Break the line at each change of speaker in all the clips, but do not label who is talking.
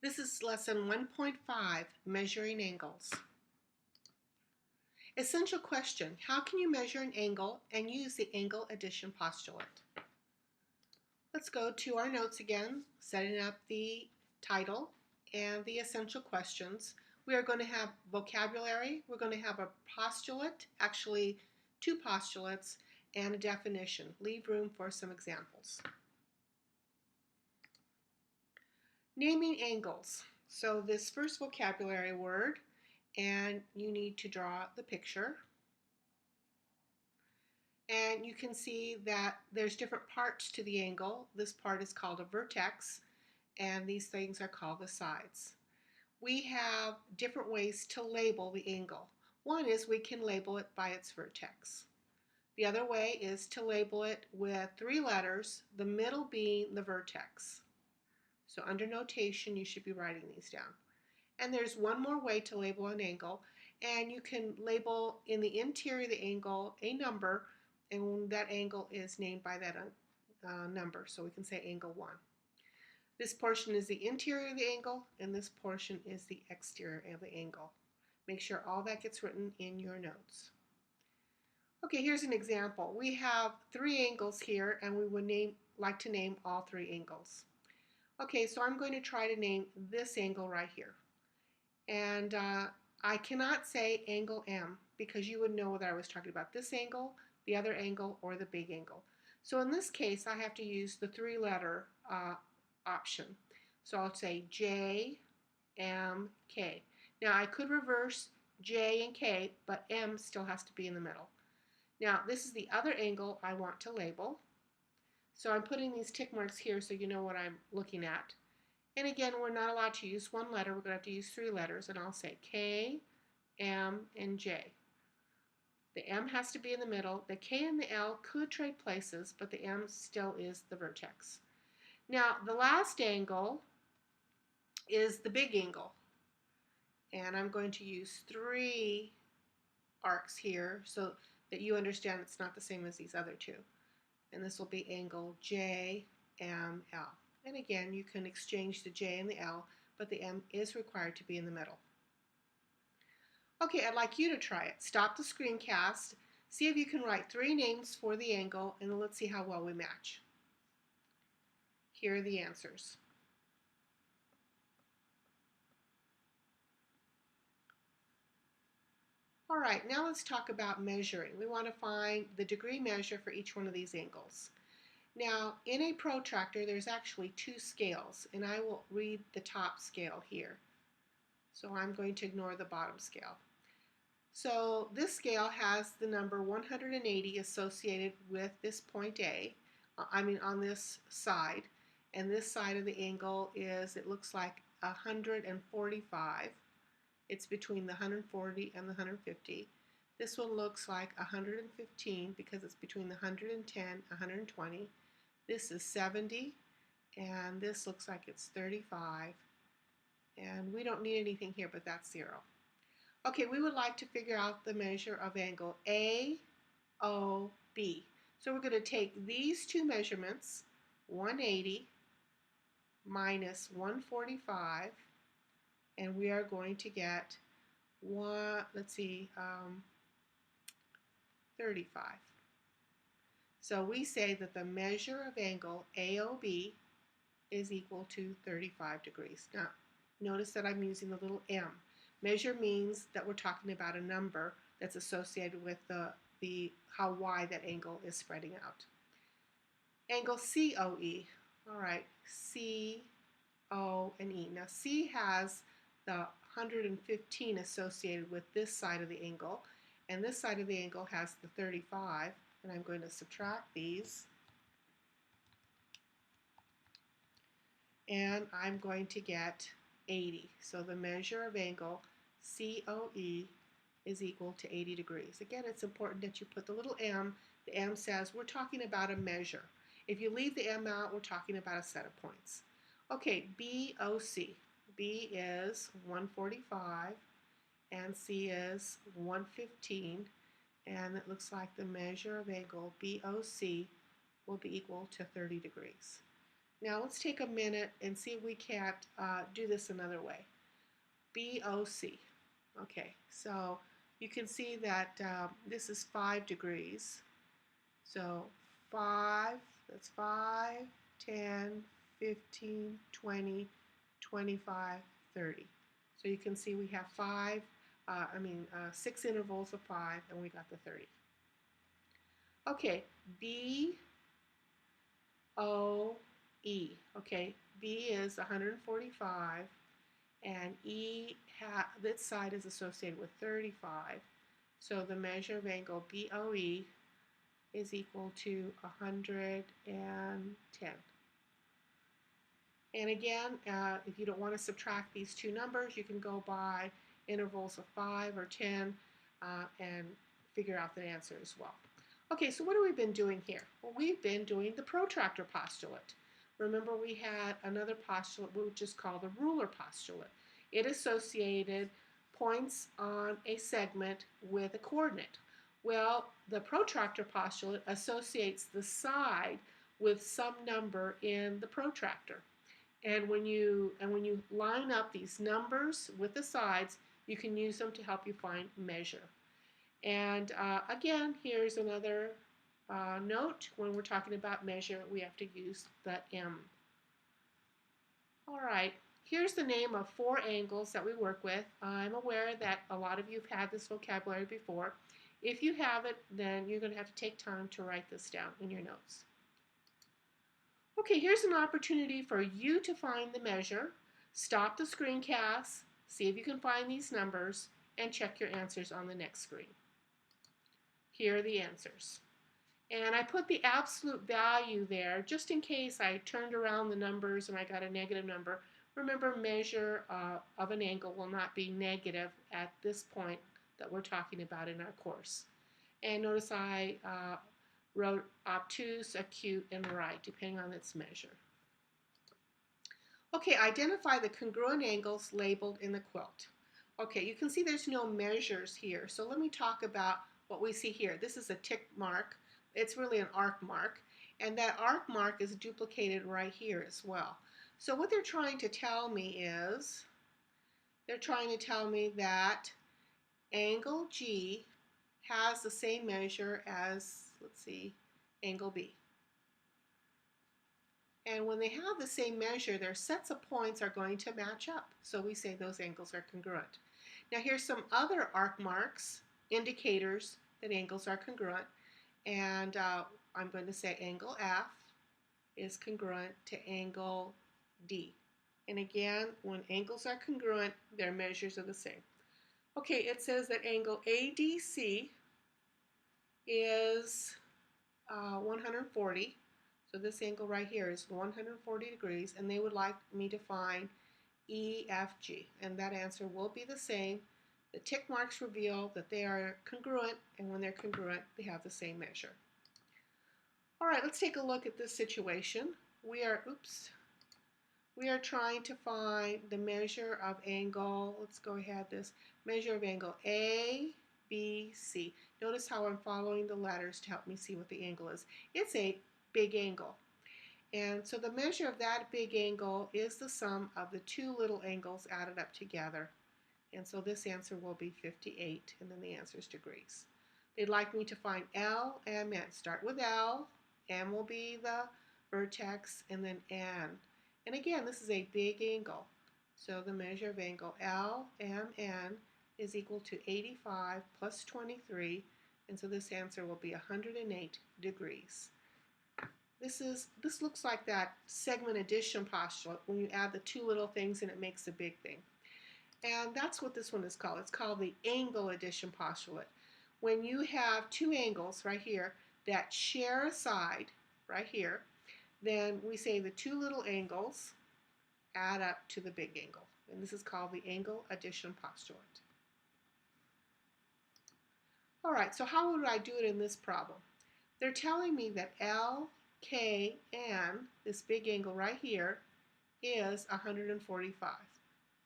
This is lesson 1.5, Measuring Angles. Essential question, how can you measure an angle and use the angle addition postulate? Let's go to our notes again, setting up the title and the essential questions. We are going to have vocabulary, we're going to have a postulate, actually two postulates, and a definition. Leave room for some examples. Naming angles. So this first vocabulary word, and you need to draw the picture. And you can see that there's different parts to the angle. This part is called a vertex, and these things are called the sides. We have different ways to label the angle. One is we can label it by its vertex. The other way is to label it with 3 letters, the middle being the vertex. So under notation, you should be writing these down. And there's one more way to label an angle, and you can label in the interior of the angle a number, and that angle is named by that number. So we can say angle 1. This portion is the interior of the angle, and this portion is the exterior of the angle. Make sure all that gets written in your notes. Okay, here's an example. We have 3 angles here, and we would like to name all 3 angles. Okay, so I'm going to try to name this angle right here. And I cannot say angle M because you would know whether I was talking about this angle, the other angle, or the big angle. So in this case, I have to use the 3-letter option. So I'll say J, M, K. Now I could reverse J and K, but M still has to be in the middle. Now this is the other angle I want to label. So I'm putting these tick marks here so you know what I'm looking at. And again, we're not allowed to use 1 letter. We're going to have to use 3 letters, and I'll say K, M, and J. The M has to be in the middle. The K and the L could trade places, but the M still is the vertex. Now, the last angle is the big angle. And I'm going to use 3 arcs here so that you understand it's not the same as these other 2. And this will be angle J, M, L. And again, you can exchange the J and the L, but the M is required to be in the middle. Okay, I'd like you to try it. Stop the screencast, see if you can write 3 names for the angle, and let's see how well we match. Here are the answers. All right, now let's talk about measuring. We want to find the degree measure for each one of these angles. Now, in a protractor, there's actually 2 scales, and I will read the top scale here. So I'm going to ignore the bottom scale. So this scale has the number 180 associated with this point A, on this side, and this side of the angle is, it looks like 145. It's between the 140 and the 150. This one looks like 115 because it's between the 110 and 120. This is 70, and this looks like it's 35, and we don't need anything here, but that's 0. Okay, we would like to figure out the measure of angle AOB. So we're going to take these 2 measurements, 180 minus 145, and we are going to get 35. So we say that the measure of angle AOB is equal to 35 degrees. Now, notice that I'm using the little m. Measure means that we're talking about a number that's associated with how wide that angle is spreading out. Angle COE. All right, C, O, and E. Now, C has the 115 associated with this side of the angle, and this side of the angle has the 35. And I'm going to subtract these, and I'm going to get 80. So the measure of angle COE is equal to 80 degrees. Again, it's important that you put the little m. The m says we're talking about a measure. If you leave the m out, we're talking about a set of points. Okay, BOC. B is 145, and C is 115. And it looks like the measure of angle BOC will be equal to 30 degrees. Now let's take a minute and see if we can't do this another way. BOC. Okay, so you can see that this is 5 degrees. So 5, that's 5, 10, 15, 20, 25, 30. So you can see we have 6 intervals of 5, and we got the 30. Okay, B, O, E. Okay, B is 145, and this side is associated with 35. So the measure of angle BOE is equal to 110. And again, if you don't want to subtract these two numbers, you can go by intervals of 5 or 10 and figure out the answer as well. Okay, so what have we been doing here? Well, we've been doing the protractor postulate. Remember, we had another postulate which is called the ruler postulate. It associated points on a segment with a coordinate. Well, the protractor postulate associates the side with some number in the protractor. And when you line up these numbers with the sides, you can use them to help you find measure. And again, here's another note. When we're talking about measure, we have to use the M. All right, here's the name of 4 angles that we work with. I'm aware that a lot of you have had this vocabulary before. If you haven't, then you're going to have to take time to write this down in your notes. Okay, here's an opportunity for you to find the measure. Stop the screencast, see if you can find these numbers, and check your answers on the next screen. Here are the answers. And I put the absolute value there just in case I turned around the numbers and I got a negative number. Remember, measure of an angle will not be negative at this point that we're talking about in our course. And notice I wrote obtuse, acute, and right, depending on its measure. Okay, identify the congruent angles labeled in the quilt. Okay, you can see there's no measures here, so let me talk about what we see here. This is a tick mark. It's really an arc mark, and that arc mark is duplicated right here as well. So what they're trying to tell me is, they're trying to tell me that angle G has the same measure as, let's see, angle B. And when they have the same measure, their sets of points are going to match up. So we say those angles are congruent. Now here's some other arc marks, indicators that angles are congruent. And I'm going to say angle F is congruent to angle D. And again, when angles are congruent, their measures are the same. Okay, it says that angle ADC is 140. So this angle right here is 140 degrees, and they would like me to find EFG, and that answer will be the same. The tick marks reveal that they are congruent, and when they're congruent, they have the same measure. All right, let's take a look at this situation. We are trying to find the measure of angle, let's go ahead, this measure of angle ABC. Notice how I'm following the letters to help me see what the angle is. It's a big angle. And so the measure of that big angle is the sum of the two little angles added up together. And so this answer will be 58, and then the answer is degrees. They'd like me to find L, M, N. Start with L, M will be the vertex, and then N. And again, this is a big angle. So the measure of angle L, M, N is equal to 85 plus 23, and so this answer will be 108 degrees. This looks like that segment addition postulate when you add the two little things and it makes a big thing. And that's what this one is called. It's called the angle addition postulate. When you have two angles right here that share a side right here, then we say the two little angles add up to the big angle. And this is called the angle addition postulate. All right, so how would I do it in this problem? They're telling me that L, K, N, this big angle right here, is 145.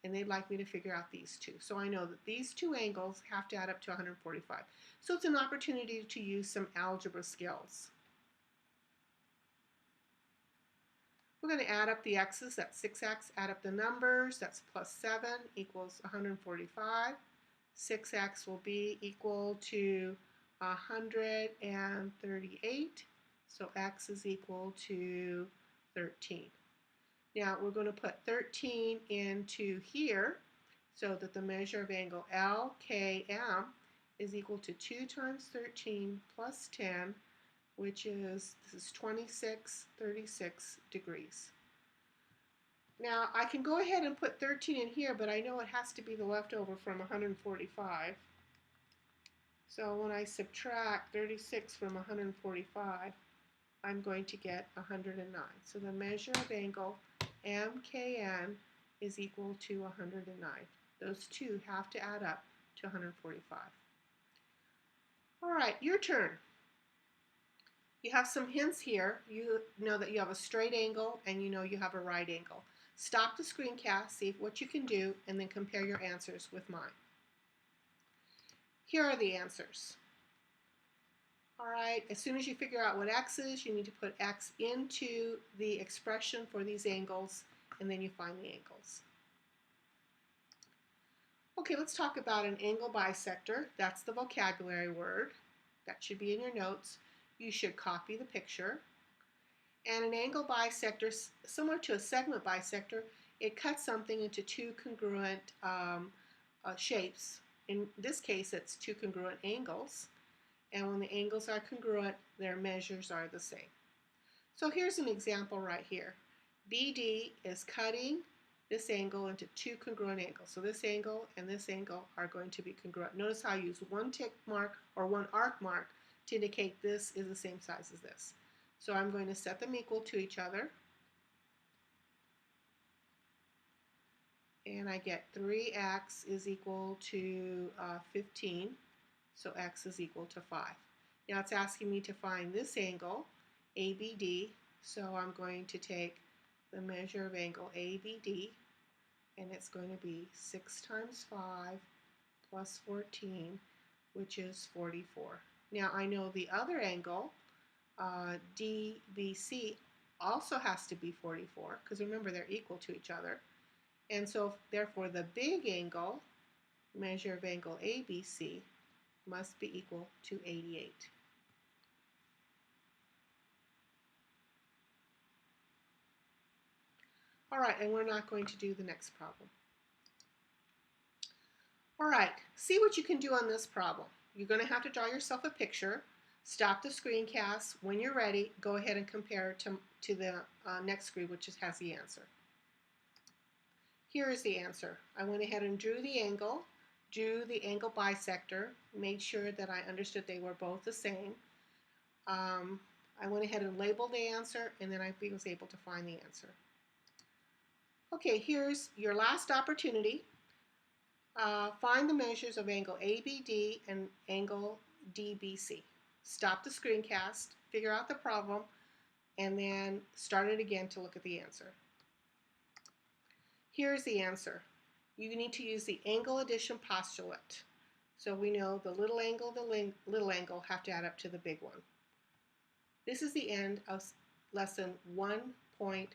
And they'd like me to figure out these two. So I know that these two angles have to add up to 145. So it's an opportunity to use some algebra skills. We're going to add up the x's. That's 6x. Add up the numbers. That's plus 7 equals 145. 6x will be equal to 138. So x is equal to 13. Now we're going to put 13 into here so that the measure of angle LKM is equal to 2 times 13 plus 10, which is, this is 36 degrees. Now I can go ahead and put 13 in here, but I know it has to be the leftover from 145. So when I subtract 36 from 145, I'm going to get 109. So the measure of angle MKN is equal to 109. Those two have to add up to 145. All right, your turn. You have some hints here. You know that you have a straight angle and you know you have a right angle. Stop the screencast, see what you can do, and then compare your answers with mine. Here are the answers. All right, as soon as you figure out what x is, you need to put x into the expression for these angles, and then you find the angles. Okay, let's talk about an angle bisector. That's the vocabulary word. That should be in your notes. You should copy the picture. And an angle bisector, similar to a segment bisector, it cuts something into two congruent shapes. In this case, it's two congruent angles. And when the angles are congruent, their measures are the same. So here's an example right here. BD is cutting this angle into two congruent angles. So this angle and this angle are going to be congruent. Notice how I use one tick mark or one arc mark to indicate this is the same size as this. So I'm going to set them equal to each other. And I get 3x is equal to 15. So x is equal to 5. Now it's asking me to find this angle, ABD. So I'm going to take the measure of angle ABD, and it's going to be 6 times 5 plus 14, which is 44. Now I know the other angle, DBC, also has to be 44, because remember they're equal to each other. And so therefore the big angle, measure of angle ABC, must be equal to 88. All right, and we're not going to do the next problem. All right, see what you can do on this problem. You're going to have to draw yourself a picture. Stop the screencast. When you're ready, go ahead and compare it to the next screen, which has the answer. Here is the answer. I went ahead and drew the angle bisector, made sure that I understood they were both the same. I went ahead and labeled the answer, and then I was able to find the answer. Okay, here's your last opportunity. Find the measures of angle ABD and angle DBC. Stop the screencast, figure out the problem, and then start it again to look at the answer. Here's the answer. You need to use the angle addition postulate. So we know the little angle, have to add up to the big one. This is the end of lesson 1.5.